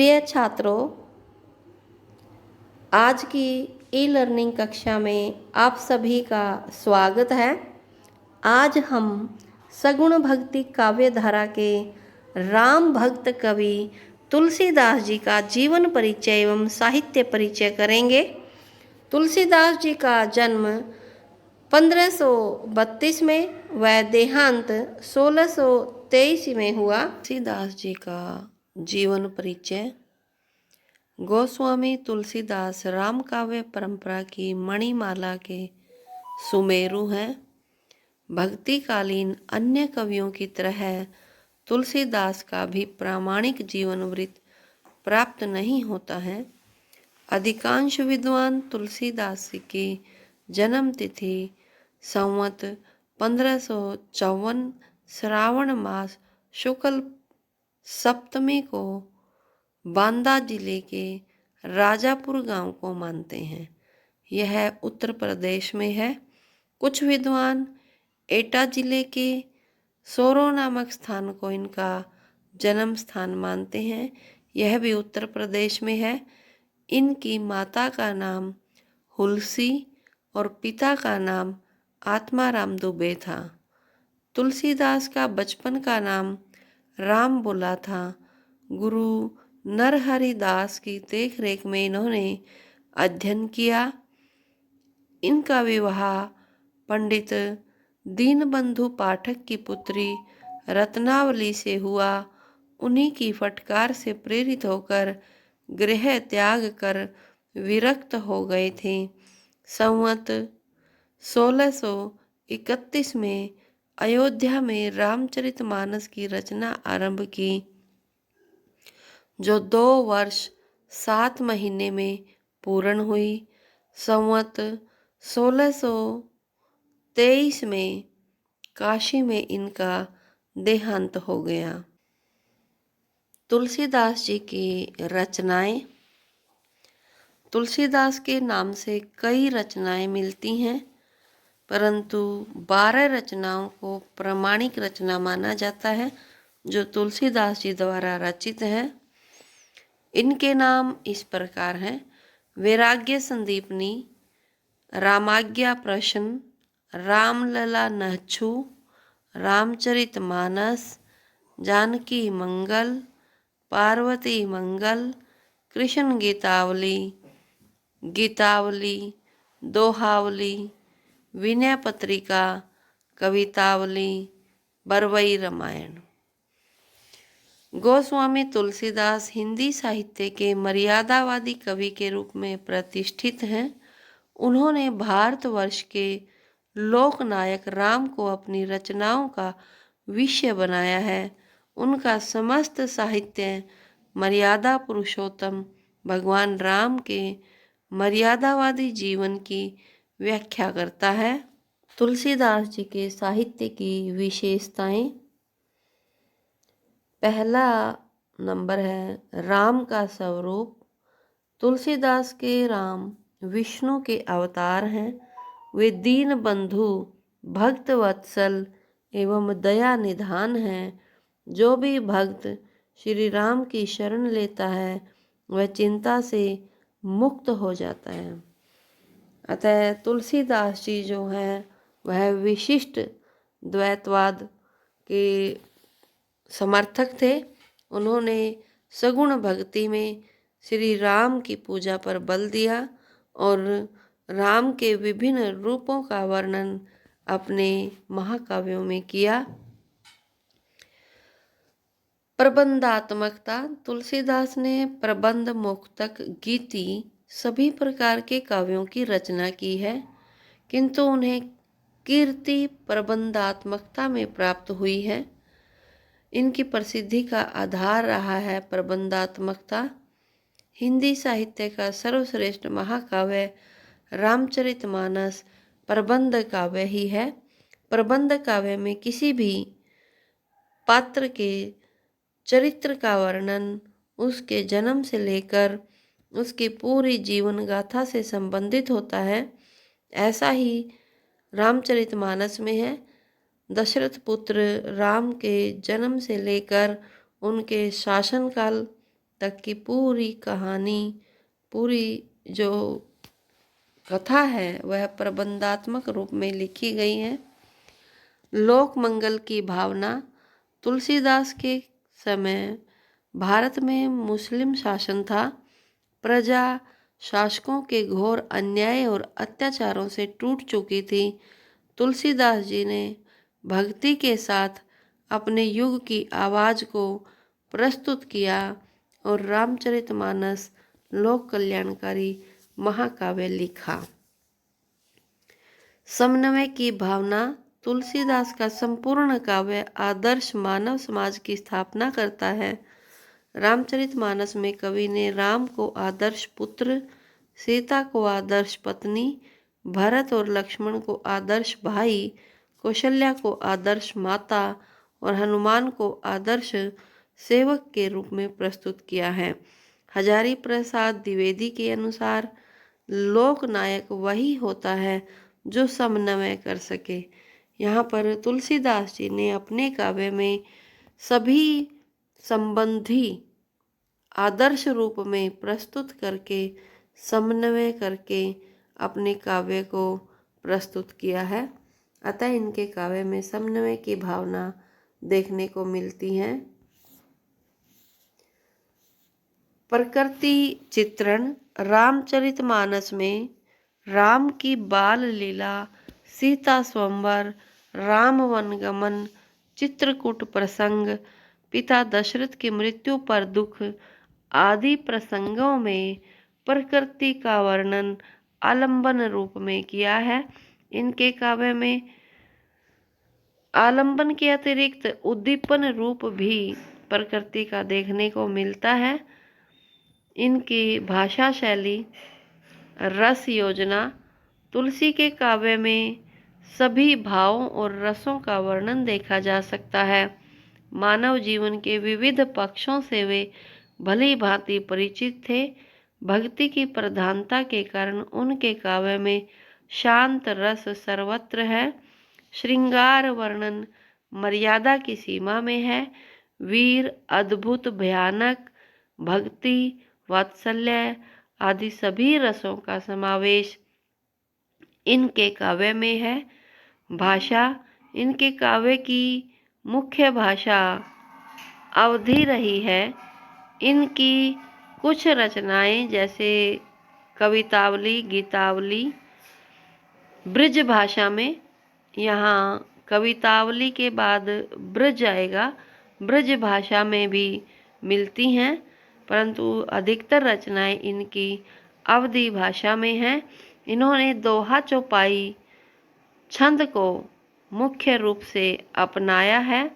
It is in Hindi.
प्रिय छात्रों, आज की ई लर्निंग कक्षा में आप सभी का स्वागत है। आज हम सगुण भक्ति काव्य धारा के राम भक्त कवि तुलसीदास जी का जीवन परिचय एवं साहित्य परिचय करेंगे। तुलसीदास जी का जन्म 1532 में व देहांत 1623 में हुआ। तुलसीदास जी का जीवन परिचय। गोस्वामी तुलसीदास राम काव्य परंपरा की मणिमाला के सुमेरु हैं। भक्तिकालीन अन्य कवियों की तरह तुलसीदास का भी प्रामाणिक जीवन वृत्त प्राप्त नहीं होता है। अधिकांश विद्वान तुलसीदास की जन्म तिथि संवत 1554 श्रावण मास शुक्ल सप्तमी को बांदा जिले के राजापुर गांव को मानते हैं। यह उत्तर प्रदेश में है। कुछ विद्वान एटा जिले के सोरो नामक स्थान को इनका जन्म स्थान मानते हैं। यह भी उत्तर प्रदेश में है। इनकी माता का नाम हुलसी और पिता का नाम आत्माराम दुबे था। तुलसीदास का बचपन का नाम राम बुला था। गुरु नरहरि दास की देखरेख में इन्होंने अध्ययन किया। इनका विवाह पंडित दीनबंधु पाठक की पुत्री रत्नावली से हुआ। उन्हीं की फटकार से प्रेरित होकर गृह त्याग कर विरक्त हो गए थे। संवत 1631 में अयोध्या में रामचरितमानस की रचना आरंभ की, जो 2 वर्ष 7 महीने में पूर्ण हुई। संवत 1623 में काशी में इनका देहांत हो गया। तुलसीदास जी की रचनाएं। तुलसीदास के नाम से कई रचनाएं मिलती हैं, परंतु 12 रचनाओं को प्रामाणिक रचना माना जाता है जो तुलसीदास जी द्वारा रचित है। इनके नाम इस प्रकार हैं: वैराग्य संदीपनी, रामाज्ञा प्रश्न, रामलला नहछु, रामचरितमानस, जानकी मंगल, पार्वती मंगल, कृष्ण गीतावली, गीतावली, दोहावली, विनय पत्रिका, कवितावली, बरवई रामायण। गोस्वामी तुलसीदास हिंदी साहित्य के मर्यादावादी कवि के रूप में प्रतिष्ठित हैं। उन्होंने भारतवर्ष के लोकनायक राम को अपनी रचनाओं का विषय बनाया है। उनका समस्त साहित्य मर्यादा पुरुषोत्तम भगवान राम के मर्यादावादी जीवन की व्याख्या करता है। तुलसीदास जी के साहित्य की विशेषताएं। पहला नंबर है राम का स्वरूप। तुलसीदास के राम विष्णु के अवतार हैं। वे दीन बंधु, भक्त वत्सल एवं दया निधान हैं। जो भी भक्त श्री राम की शरण लेता है वह चिंता से मुक्त हो जाता है। अतः तुलसीदास जी जो हैं वह विशिष्ट द्वैतवाद के समर्थक थे। उन्होंने सगुण भक्ति में श्री राम की पूजा पर बल दिया और राम के विभिन्न रूपों का वर्णन अपने महाकाव्यों में किया। प्रबंधात्मकता। तुलसीदास ने प्रबंध, मुक्तक, गीति सभी प्रकार के काव्यों की रचना की है, किंतु उन्हें कीर्ति प्रबंधात्मकता में प्राप्त हुई है। इनकी प्रसिद्धि का आधार रहा है प्रबंधात्मकता। हिंदी साहित्य का सर्वश्रेष्ठ महाकाव्य रामचरितमानस प्रबंध काव्य ही है। प्रबंध काव्य में किसी भी पात्र के चरित्र का वर्णन उसके जन्म से लेकर उसकी पूरी जीवन गाथा से संबंधित होता है। ऐसा ही रामचरितमानस में है। दशरथ पुत्र राम के जन्म से लेकर उनके शासनकाल तक की पूरी कहानी, पूरी जो कथा है वह प्रबंधात्मक रूप में लिखी गई है। लोक मंगल की भावना। तुलसीदास के समय भारत में मुस्लिम शासन था। प्रजा शासकों के घोर अन्याय और अत्याचारों से टूट चुकी थी। तुलसीदास जी ने भक्ति के साथ अपने युग की आवाज़ को प्रस्तुत किया और रामचरितमानस लोक कल्याणकारी महाकाव्य लिखा। समन्वय की भावना। तुलसीदास का संपूर्ण काव्य आदर्श मानव समाज की स्थापना करता है। रामचरितमानस में कवि ने राम को आदर्श पुत्र, सीता को आदर्श पत्नी, भरत और लक्ष्मण को आदर्श भाई, कौशल्या को आदर्श माता और हनुमान को आदर्श सेवक के रूप में प्रस्तुत किया है। हजारी प्रसाद द्विवेदी के अनुसार लोकनायक वही होता है जो समन्वय कर सके। यहाँ पर तुलसीदास जी ने अपने काव्य में सभी संबंधी आदर्श रूप में प्रस्तुत करके, समन्वय करके अपने काव्य को प्रस्तुत किया है। अतः इनके काव्य में समन्वय की भावना देखने को मिलती है। प्रकृति चित्रण। रामचरितमानस में राम की बाल लीला, सीता स्वयंवर, राम वनगमन, चित्रकूट प्रसंग, पिता दशरथ की मृत्यु पर दुख आदि प्रसंगों में प्रकृति का वर्णन आलंबन रूप में किया है। इनके काव्य में आलंबन के अतिरिक्त उद्दीपन रूप भी प्रकृति का देखने को मिलता है। इनकी भाषा शैली। रस योजना। तुलसी के काव्य में सभी भावों और रसों का वर्णन देखा जा सकता है। मानव जीवन के विविध पक्षों से वे भली भांति परिचित थे। भक्ति की प्रधानता के कारण उनके काव्य में शांत रस सर्वत्र है। श्रृंगार वर्णन मर्यादा की सीमा में है। वीर, अद्भुत, भयानक, भक्ति, वात्सल्य आदि सभी रसों का समावेश इनके काव्य में है। भाषा। इनके काव्य की मुख्य भाषा अवधी रही है। इनकी कुछ रचनाएं जैसे कवितावली, गीतावली ब्रज भाषा में, यहाँ कवितावली के बाद ब्रज आएगा, ब्रज भाषा में भी मिलती हैं, परंतु अधिकतर रचनाएं इनकी अवधी भाषा में हैं। इन्होंने दोहा चौपाई छंद को मुख्य रूप से अपनाया है।